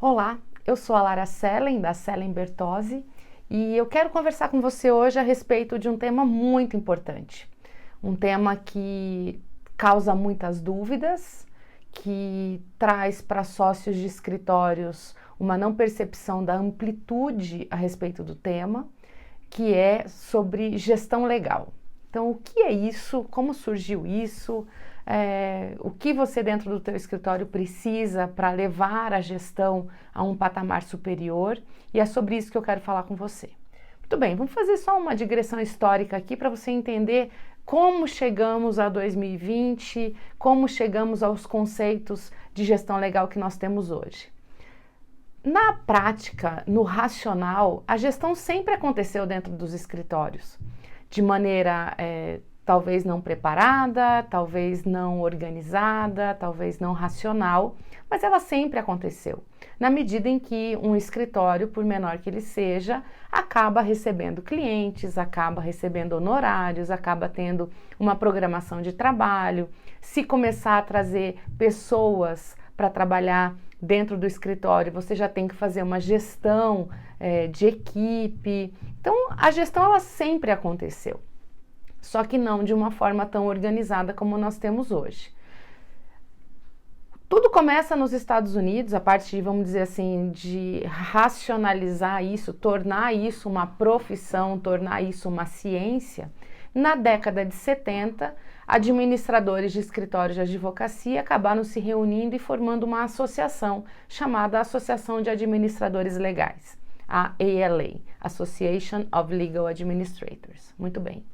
Olá, eu sou a Lara Sellen, da Sellen Bertozzi, e eu quero conversar com você hoje a respeito de um tema muito importante. Um tema que causa muitas dúvidas, que traz para sócios de escritórios uma não percepção da amplitude a respeito do tema, que é sobre gestão legal. Então, o que é isso? Como surgiu isso? O que você dentro do teu escritório precisa para levar a gestão a um patamar superior? E é sobre isso que eu quero falar com você. Muito bem, vamos fazer só uma digressão histórica aqui para você entender como chegamos a 2020, como chegamos aos conceitos de gestão legal que nós temos hoje. Na prática, no racional, a gestão sempre aconteceu dentro dos escritórios, de maneira talvez não preparada, talvez não organizada, talvez não racional, mas ela sempre aconteceu, na medida em que um escritório, por menor que ele seja, acaba recebendo clientes, acaba recebendo honorários, acaba tendo uma programação de trabalho. Se começar a trazer pessoas para trabalhar dentro do escritório, você já tem que fazer uma gestão de equipe. Então, a gestão ela sempre aconteceu, só que não de uma forma tão organizada como nós temos hoje. Tudo começa nos Estados Unidos, a parte de, vamos dizer assim, de racionalizar isso, tornar isso uma profissão, tornar isso uma ciência. Na década de 70, administradores de escritórios de advocacia acabaram se reunindo e formando uma associação chamada Associação de Administradores Legais, a ALA, Association of Legal Administrators. Muito bem.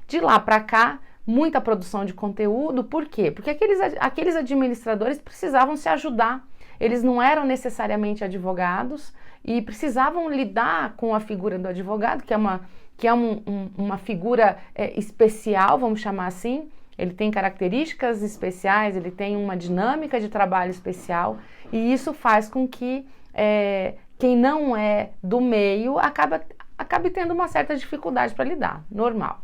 De lá para cá, muita produção de conteúdo, por quê? Porque aqueles administradores precisavam se ajudar, eles não eram necessariamente advogados e precisavam lidar com a figura do advogado, que é uma figura especial, vamos chamar assim. Ele tem características especiais, ele tem uma dinâmica de trabalho especial, e isso faz com que quem não é do meio acabe tendo uma certa dificuldade para lidar, normal.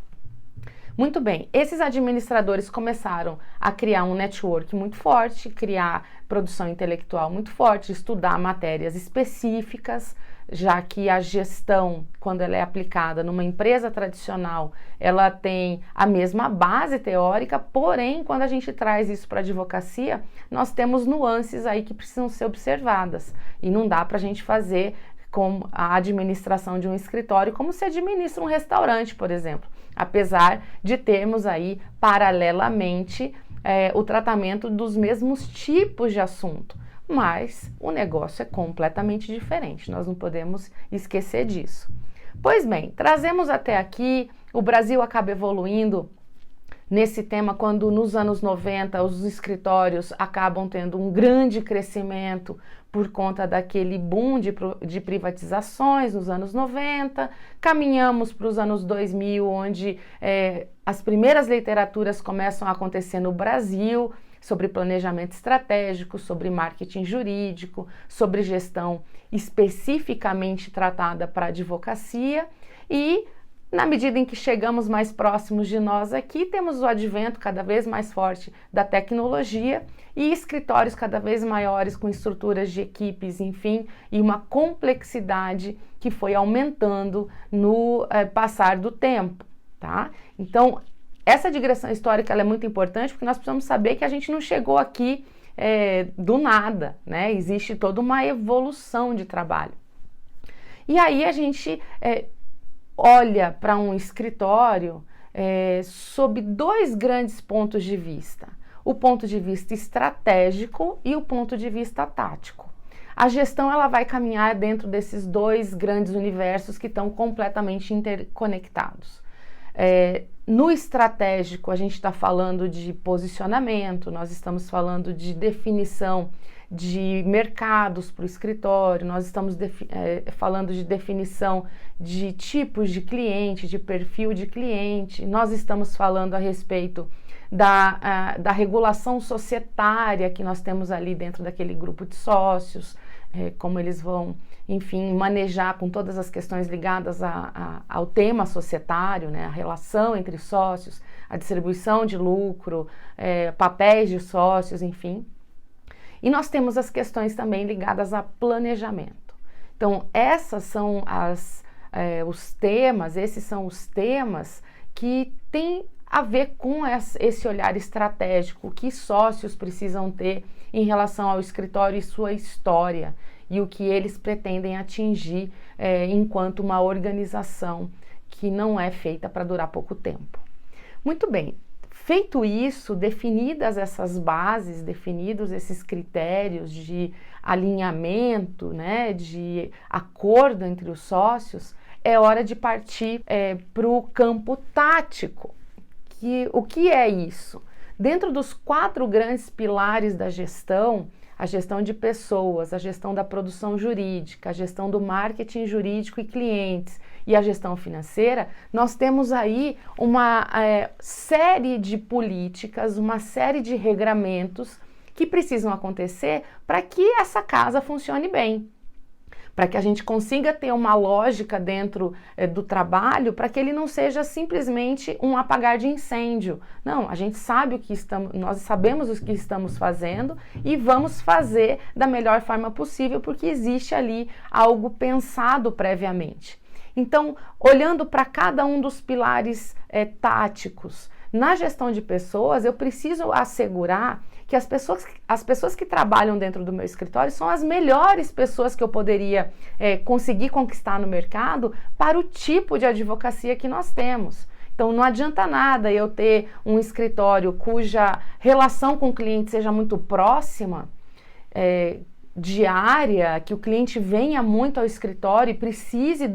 Muito bem, esses administradores começaram a criar um network muito forte, criar produção intelectual muito forte, estudar matérias específicas, já que a gestão, quando ela é aplicada numa empresa tradicional, ela tem a mesma base teórica, porém, quando a gente traz isso para a advocacia, nós temos nuances aí que precisam ser observadas, e não dá para a gente fazer com a administração de um escritório como se administra um restaurante, por exemplo, apesar de termos aí paralelamente o tratamento dos mesmos tipos de assunto, mas o negócio é completamente diferente, nós não podemos esquecer disso. Pois bem, trazemos até aqui, o Brasil acaba evoluindo nesse tema quando nos anos 90 os escritórios acabam tendo um grande crescimento por conta daquele boom de privatizações nos anos 90, caminhamos para os anos 2000, onde as primeiras literaturas começam a acontecer no Brasil, sobre planejamento estratégico, sobre marketing jurídico, sobre gestão especificamente tratada para a advocacia, e na medida em que chegamos mais próximos de nós aqui, temos o advento cada vez mais forte da tecnologia e escritórios cada vez maiores com estruturas de equipes, enfim, e uma complexidade que foi aumentando no passar do tempo, tá? Então, essa digressão histórica ela é muito importante porque nós precisamos saber que a gente não chegou aqui do nada, né? Existe toda uma evolução de trabalho. E aí a gente olha para um escritório sob dois grandes pontos de vista. O ponto de vista estratégico e o ponto de vista tático. A gestão ela vai caminhar dentro desses dois grandes universos que estão completamente interconectados. No estratégico, a gente está falando de posicionamento, nós estamos falando de definição de mercados para o escritório, nós estamos falando de definição de tipos de cliente, de perfil de cliente, nós estamos falando a respeito da regulação societária que nós temos ali dentro daquele grupo de sócios, como eles vão, enfim, manejar com todas as questões ligadas ao tema societário, né, a relação entre sócios, a distribuição de lucro, papéis de sócios, enfim. E nós temos as questões também ligadas a planejamento. Então, essas são esses são os temas que têm a ver com esse olhar estratégico que sócios precisam ter em relação ao escritório e sua história e o que eles pretendem atingir enquanto uma organização que não é feita para durar pouco tempo. Muito bem, feito isso, definidas essas bases, definidos esses critérios de alinhamento, né, de acordo entre os sócios, é hora de partir para o campo tático. O que é isso? Dentro dos 4 grandes pilares da gestão, a gestão de pessoas, a gestão da produção jurídica, a gestão do marketing jurídico e clientes e a gestão financeira, nós temos aí uma série de políticas, uma série de regramentos que precisam acontecer para que essa casa funcione bem. Para que a gente consiga ter uma lógica dentro do trabalho, para que ele não seja simplesmente um apagar de incêndio. Não, a gente sabe nós sabemos o que estamos fazendo e vamos fazer da melhor forma possível, porque existe ali algo pensado previamente. Então, olhando para cada um dos pilares táticos, na gestão de pessoas, eu preciso assegurar que as pessoas que trabalham dentro do meu escritório são as melhores pessoas que eu poderia conseguir conquistar no mercado para o tipo de advocacia que nós temos. Então, não adianta nada eu ter um escritório cuja relação com o cliente seja muito próxima, diária, que o cliente venha muito ao escritório e precise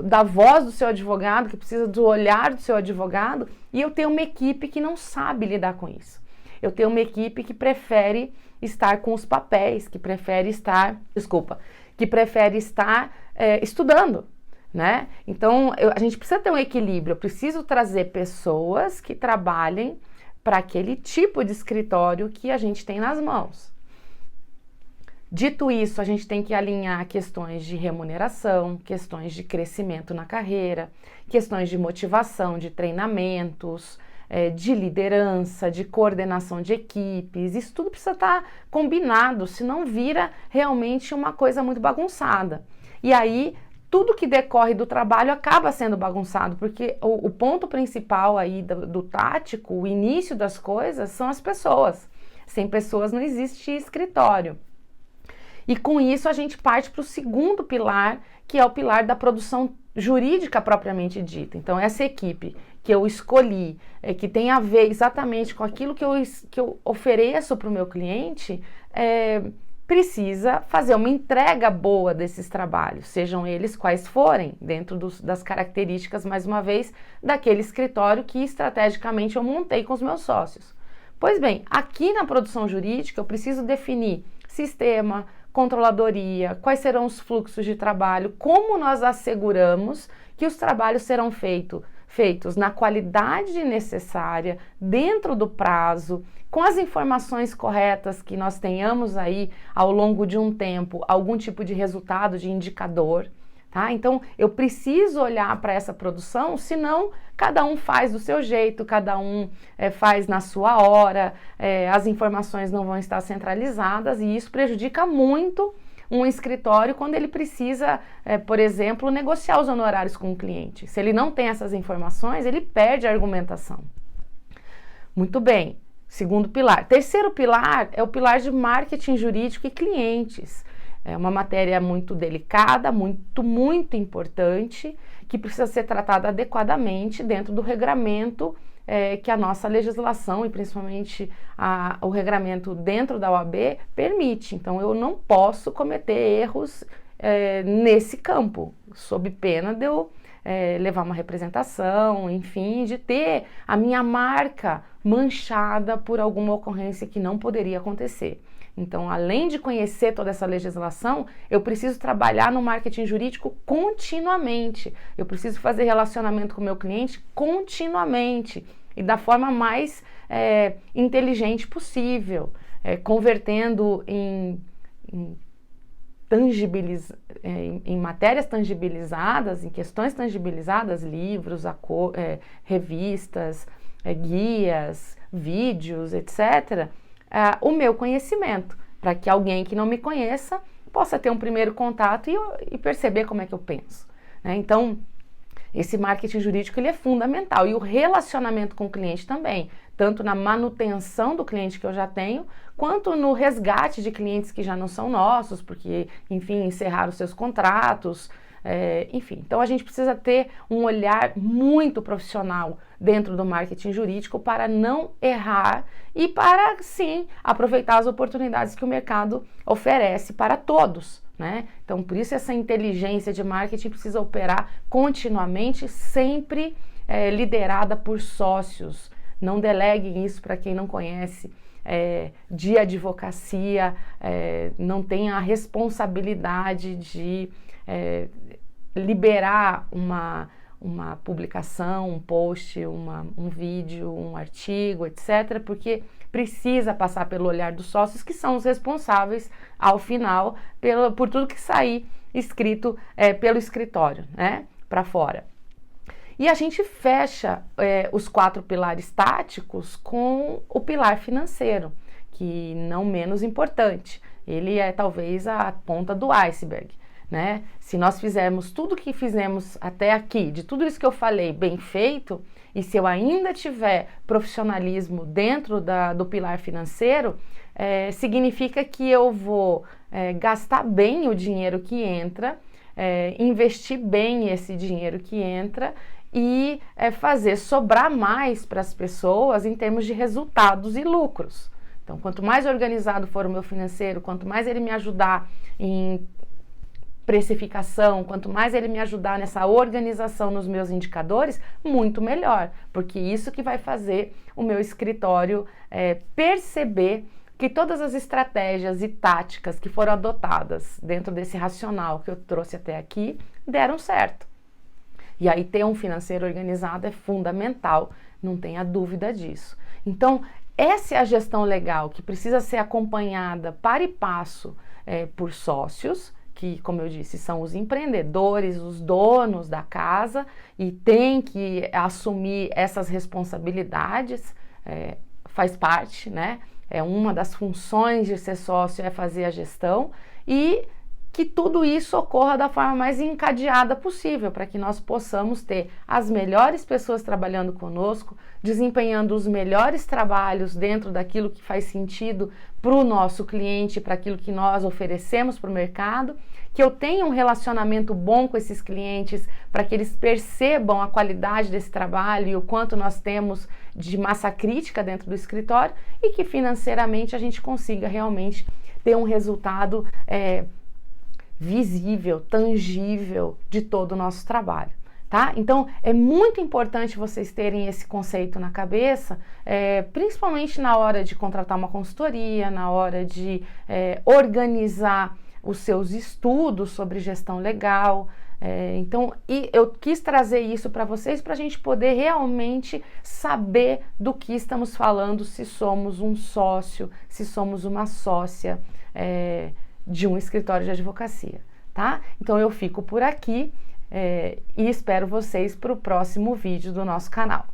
da voz do seu advogado, que precisa do olhar do seu advogado, e eu tenho uma equipe que não sabe lidar com isso. Eu tenho uma equipe que prefere estar com os papéis, que prefere estar estudando, né? Então, a gente precisa ter um equilíbrio. Eu preciso trazer pessoas que trabalhem para aquele tipo de escritório que a gente tem nas mãos. Dito isso, a gente tem que alinhar questões de remuneração, questões de crescimento na carreira, questões de motivação, de treinamentos, de liderança, de coordenação de equipes. Isso tudo precisa estar combinado, senão vira realmente uma coisa muito bagunçada. E aí, tudo que decorre do trabalho acaba sendo bagunçado, porque o ponto principal aí do tático, o início das coisas, são as pessoas. Sem pessoas não existe escritório. E com isso a gente parte para o segundo pilar, que é o pilar da produção jurídica propriamente dita. Então, essa equipe que eu escolhi, que tem a ver exatamente com aquilo que eu ofereço para o meu cliente, precisa fazer uma entrega boa desses trabalhos, sejam eles quais forem, dentro das características, mais uma vez, daquele escritório que estrategicamente eu montei com os meus sócios. Pois bem, aqui na produção jurídica eu preciso definir sistema, controladoria, quais serão os fluxos de trabalho, como nós asseguramos que os trabalhos serão feitos na qualidade necessária, dentro do prazo, com as informações corretas, que nós tenhamos aí ao longo de um tempo algum tipo de resultado, de indicador, tá? Então eu preciso olhar para essa produção, senão cada um faz do seu jeito, cada um faz na sua hora, as informações não vão estar centralizadas e isso prejudica muito um escritório quando ele precisa, por exemplo, negociar os honorários com o cliente. Se ele não tem essas informações, ele perde a argumentação. Muito bem, segundo pilar. Terceiro pilar é o pilar de marketing jurídico e clientes. É uma matéria muito delicada, muito importante, que precisa ser tratada adequadamente dentro do regramento que a nossa legislação e principalmente o regramento dentro da OAB permite. Então, eu não posso cometer erros nesse campo, sob pena de eu levar uma representação, enfim, de ter a minha marca manchada por alguma ocorrência que não poderia acontecer. Então, além de conhecer toda essa legislação, eu preciso trabalhar no marketing jurídico continuamente. Eu preciso fazer relacionamento com o meu cliente continuamente e da forma mais inteligente possível, convertendo em matérias tangibilizadas, em questões tangibilizadas, livros, revistas, guias, vídeos, etc., o meu conhecimento. para que alguém que não me conheça possa ter um primeiro contato e perceber como é que eu penso, né? Então, esse marketing jurídico ele é fundamental, e o relacionamento com o cliente também, tanto na manutenção do cliente que eu já tenho, quanto no resgate de clientes que já não são nossos, porque, enfim, encerraram seus contratos, enfim. Então a gente precisa ter um olhar muito profissional dentro do marketing jurídico para não errar e para, sim, aproveitar as oportunidades que o mercado oferece para todos, né? Então, por isso essa inteligência de marketing precisa operar continuamente, sempre liderada por sócios. Não deleguem isso para quem não conhece de advocacia, não tem a responsabilidade de liberar uma publicação, um post, um vídeo, um artigo, etc., porque precisa passar pelo olhar dos sócios, que são os responsáveis, ao final, por tudo que sair escrito pelo escritório, né, para fora. E a gente fecha os 4 pilares táticos com o pilar financeiro, que não menos importante. Ele é talvez a ponta do iceberg, né? Se nós fizermos tudo o que fizemos até aqui, de tudo isso que eu falei, bem feito, e se eu ainda tiver profissionalismo dentro do pilar financeiro, significa que eu vou gastar bem o dinheiro que entra, investir bem esse dinheiro que entra e fazer sobrar mais para as pessoas em termos de resultados e lucros. Então, quanto mais organizado for o meu financeiro, quanto mais ele me ajudar em precificação, quanto mais ele me ajudar nessa organização nos meus indicadores, muito melhor, porque isso que vai fazer o meu escritório perceber que todas as estratégias e táticas que foram adotadas dentro desse racional que eu trouxe até aqui deram certo. E aí ter um financeiro organizado é fundamental, não tenha dúvida disso. Então, essa é a gestão legal, que precisa ser acompanhada para e passo por sócios, que, como eu disse, são os empreendedores, os donos da casa, e tem que assumir essas responsabilidades, faz parte, né? É uma das funções de ser sócio, é fazer a gestão, e que tudo isso ocorra da forma mais encadeada possível, para que nós possamos ter as melhores pessoas trabalhando conosco, desempenhando os melhores trabalhos dentro daquilo que faz sentido para o nosso cliente, para aquilo que nós oferecemos para o mercado, que eu tenha um relacionamento bom com esses clientes, para que eles percebam a qualidade desse trabalho e o quanto nós temos de massa crítica dentro do escritório, e que financeiramente a gente consiga realmente ter um resultado visível, tangível de todo o nosso trabalho, tá? Então, é muito importante vocês terem esse conceito na cabeça, principalmente na hora de contratar uma consultoria, na hora de organizar os seus estudos sobre gestão legal. Então, eu quis trazer isso para vocês, para a gente poder realmente saber do que estamos falando, se somos um sócio, se somos uma sócia de um escritório de advocacia, tá? Então eu fico por aqui e espero vocês para o próximo vídeo do nosso canal.